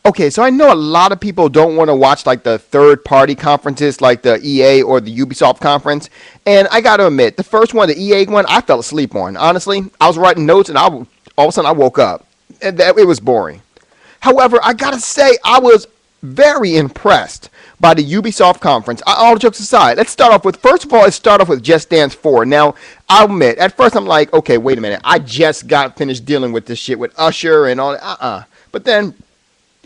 Okay, so I know a lot of people don't want to watch like the third party conferences like the EA or the Ubisoft conference. And I got to admit, the first one, the EA one, I fell asleep on. Honestly, I was writing notes and all of a sudden I woke up. And it was boring. However, I got to say, I was very impressed by the Ubisoft conference. All jokes aside, first of all, let's start off with Just Dance 4. Now, I'll admit, at first I'm like, okay, wait a minute. I just got finished dealing with this shit with Usher and all that. But then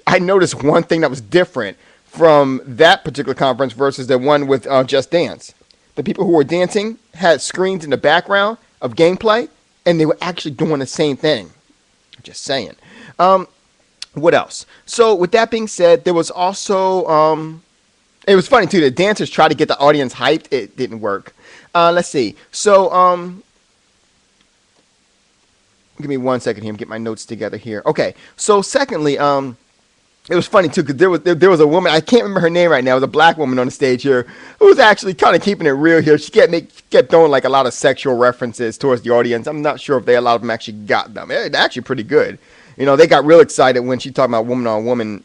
I noticed one thing that was different from that particular conference versus the one with Just Dance. The people who were dancing had screens in the background of gameplay, and they were actually doing the same thing. Just saying. What else? So with that being said, there was also it was funny too. The dancers tried to get the audience hyped. It didn't work. Let's see. So give me 1 second here. Get my notes together here. Okay. So secondly, it was funny too because there was a woman, I can't remember her name right now. It was a black woman on the stage here who was actually kind of keeping it real here. She kept throwing like a lot of sexual references towards the audience. I'm not sure if a lot of them actually got them. They're actually pretty good. You know, they got real excited when she talked about woman on woman.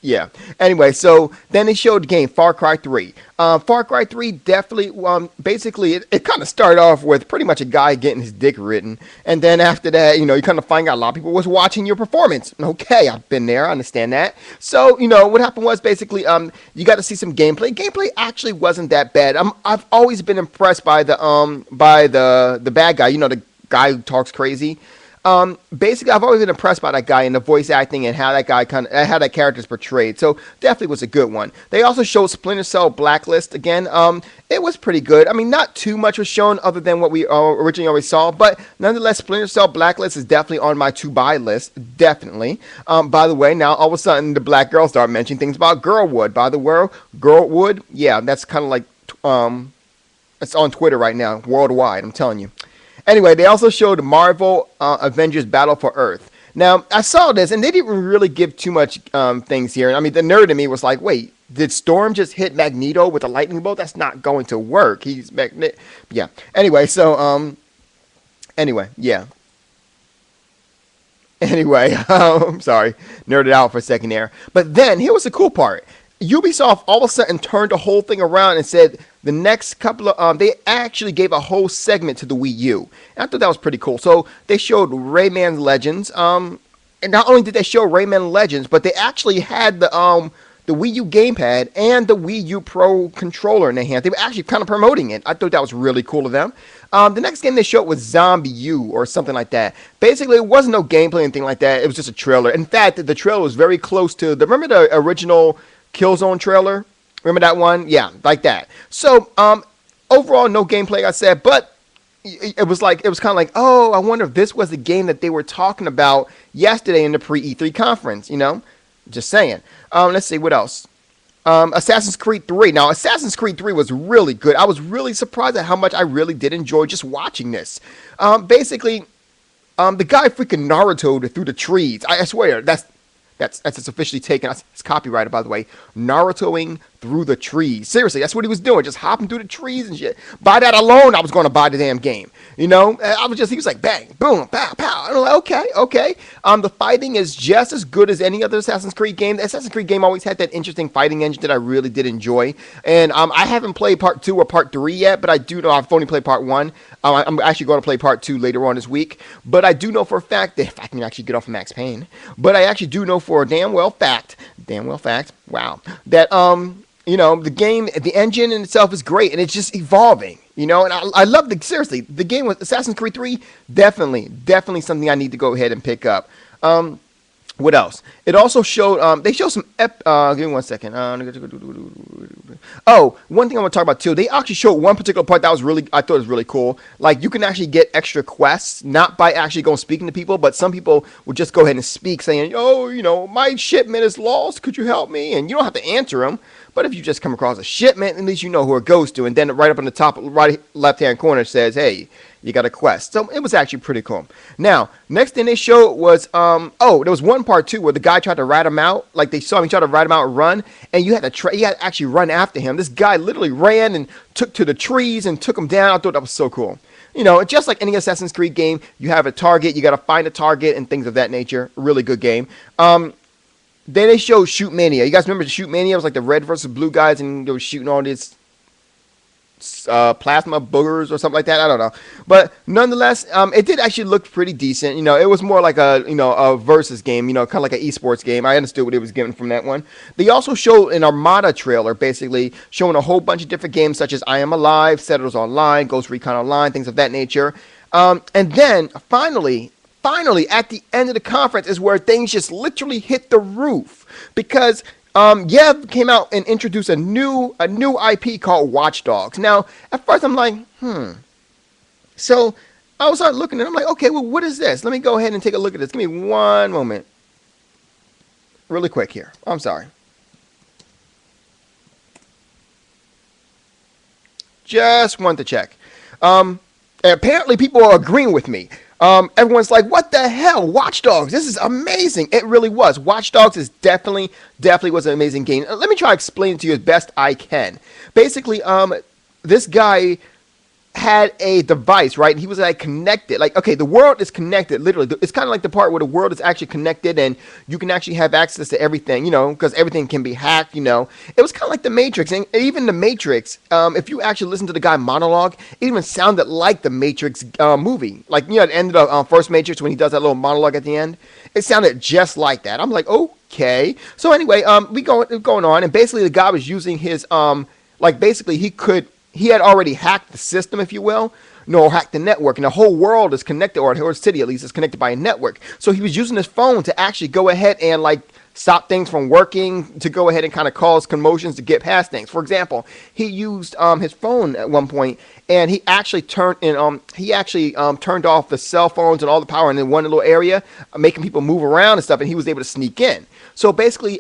Yeah. Anyway, so then they showed the game Far Cry 3. Far Cry 3 definitely, basically, it kind of started off with pretty much a guy getting his dick written. And then after that, you know, you kind of find out a lot of people was watching your performance. Okay, I've been there. I understand that. So, you know, what happened was basically, you got to see some gameplay. Gameplay actually wasn't that bad. I've always been impressed by the bad guy, you know, the guy who talks crazy. Basically, I've always been impressed by that guy and the voice acting and how how that character's portrayed. So definitely was a good one. They also showed Splinter Cell Blacklist again. It was pretty good. I mean, not too much was shown other than what we originally already saw, but nonetheless, Splinter Cell Blacklist is definitely on my to-buy list. Definitely. By the way, now all of a sudden the black girls start mentioning things about Girlwood. By the way, Girlwood, yeah, that's kind of like it's on Twitter right now, worldwide. I'm telling you. Anyway, they also showed Marvel Avengers Battle for Earth. Now, I saw this, and they didn't really give too much things here. I mean, the nerd in me was like, wait, did Storm just hit Magneto with a lightning bolt? That's not going to work. He's Magneto. Yeah. Anyway, so, yeah. Anyway, I'm sorry. Nerded out for a second there. But then, here was the cool part. Ubisoft all of a sudden turned the whole thing around and said the next couple of they actually gave a whole segment to the Wii U. And I thought that was pretty cool. So they showed Rayman Legends. And not only did they show Rayman Legends, but they actually had the Wii U gamepad and the Wii U Pro controller in their hand. They were actually kind of promoting it. I thought that was really cool of them. The next game they showed was Zombie U or something like that. Basically, it wasn't no gameplay or anything like that. It was just a trailer. In fact, the trailer was very close to remember the original Killzone trailer? Remember that one? Yeah, like that. So, overall, no gameplay, like I said, but it was kind of like, oh, I wonder if this was the game that they were talking about yesterday in the pre-E3 conference, you know? Just saying. Let's see, what else? Assassin's Creed 3. Now, Assassin's Creed 3 was really good. I was really surprised at how much I really did enjoy just watching this. Basically, the guy freaking Naruto'd through the trees. I swear, that's it's officially taken. It's copyrighted, by the way. Narutoing through the trees. Seriously, that's what he was doing. Just hopping through the trees and shit. By that alone, I was going to buy the damn game. You know? He was like, bang, boom, pow, pow. And I'm like, okay. The fighting is just as good as any other Assassin's Creed game. The Assassin's Creed game always had that interesting fighting engine that I really did enjoy. And I haven't played part 2 or part 3 yet, but I do know I've only played part 1. I'm actually going to play part 2 later on this week. But I do know for a fact that if I can actually get off of Max Payne, but I actually do know for a damn well fact, wow, that you know, the game, the engine in itself is great, and it's just evolving, you know, and I love seriously, the game with Assassin's Creed 3, definitely something I need to go ahead and pick up. What else? It also showed, they showed some, give me 1 second. Oh, one thing I want to talk about too, they actually showed one particular part that was I thought was really cool. Like, you can actually get extra quests, not by actually going speaking to people, but some people would just go ahead and speak saying, oh, you know, my shipment is lost, could you help me? And you don't have to answer them. But if you just come across a shipment, at least you know who it goes to. And then right up in the top right left-hand corner says, hey, you got a quest. So it was actually pretty cool. Now, next thing they showed was, there was one part too where the guy tried to rat him out. Like, they saw him try to rat him out and run. And you had to actually run after him. This guy literally ran and took to the trees and took him down. I thought that was so cool. You know, just like any Assassin's Creed game, you have a target. You got to find a target and things of that nature. Really good game. Then they showed Shoot Mania. You guys remember Shoot Mania? It was like the red versus blue guys, and they were shooting all this plasma boogers or something like that. I don't know, but nonetheless, it did actually look pretty decent. You know, it was more like a versus game. You know, kind of like an esports game. I understood what it was given from that one. They also showed an Armada trailer, basically showing a whole bunch of different games such as I Am Alive, Settlers Online, Ghost Recon Online, things of that nature. And then finally, at the end of the conference is where things just literally hit the roof because Yev came out and introduced a new IP called Watch Dogs. Now, at first I'm like, So I was started looking and I'm like, okay, well, what is this? Let me go ahead and take a look at this. Give me one moment. Really quick here. I'm sorry. Just want to check. Apparently people are agreeing with me. Everyone's like, what the hell? Watch Dogs, this is amazing. It really was. Watch Dogs is definitely was an amazing game. Let me try to explain it to you as best I can. Basically, this guy had a device, right? He was like connected. Like, okay, the world is connected, literally. It's kind of like the part where the world is actually connected and you can actually have access to everything, you know, because everything can be hacked, you know. It was kind of like the Matrix. And even the Matrix, if you actually listen to the guy monologue, it even sounded like the Matrix movie. Like, you know, at the end of the first Matrix when he does that little monologue at the end, it sounded just like that. I'm like, okay. So anyway, we going on, and basically the guy was using his, like basically he had already hacked the system, if you will, hacked the network, and the whole world is connected, or the whole city at least is connected by a network. So he was using his phone to actually go ahead and like stop things from working, to go ahead and kind of cause commotions to get past things. For example, he used his phone at one point, and he actually turned off the cell phones and all the power in one little area, making people move around and stuff, and he was able to sneak in. So basically,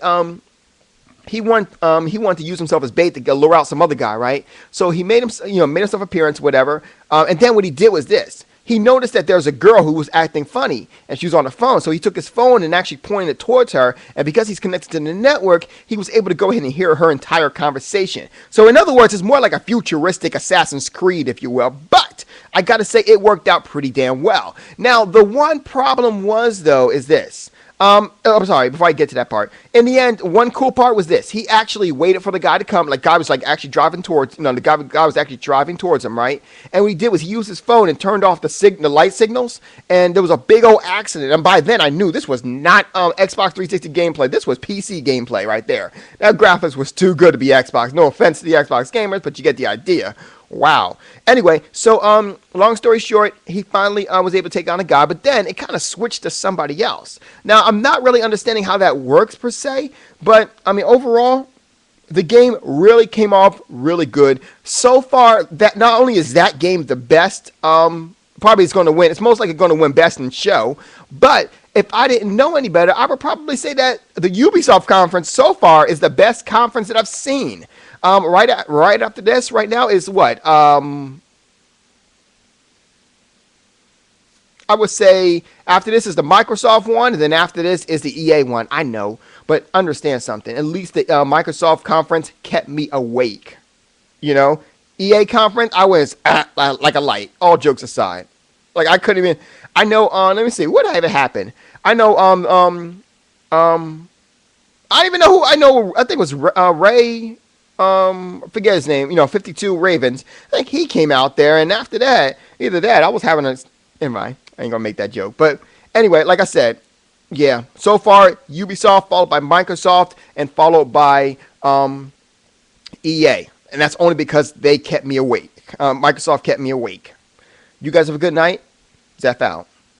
he wanted to use himself as bait to lure out some other guy, right? So he made himself appearance, whatever. And then what he did was this. He noticed that there was a girl who was acting funny, and she was on the phone. So he took his phone and actually pointed it towards her. And because he's connected to the network, he was able to go ahead and hear her entire conversation. So in other words, it's more like a futuristic Assassin's Creed, if you will. But I got to say, it worked out pretty damn well. Now, the one problem was, though, is this. I'm sorry, before I get to that part. In the end, one cool part was this. He actually waited for the guy to come. Like, guy was like actually driving towards, the guy was actually driving towards him, right? And what he did was he used his phone and turned off the light signals, and there was a big old accident. And by then I knew this was not Xbox 360 gameplay. This was PC gameplay right there. That graphics was too good to be Xbox. No offense to the Xbox gamers, but you get the idea. Wow. Anyway, so long story short, he finally was able to take on a guy, but then it kind of switched to somebody else. Now, I'm not really understanding how that works per se, but I mean, overall, the game really came off really good. So far, that not only is that game the best, probably it's going to win. It's most likely going to win best in show, but if I didn't know any better, I would probably say that the Ubisoft conference so far is the best conference that I've seen. Right after this, right now is what? I would say after this is the Microsoft one, and then after this is the EA one. I know, but understand something. At least the Microsoft conference kept me awake. You know, EA conference, I was like a light. All jokes aside, like I couldn't even. I know. Let me see. What had happened? I know. I don't even know who. I know. I think it was Ray. Forget his name, 52 Ravens. I think he came out there, and after that, I was having a, never mind, I ain't gonna make that joke. But anyway, like I said, yeah, so far, Ubisoft, followed by Microsoft, and followed by, EA. And that's only because they kept me awake. Microsoft kept me awake. You guys have a good night. Zeph out.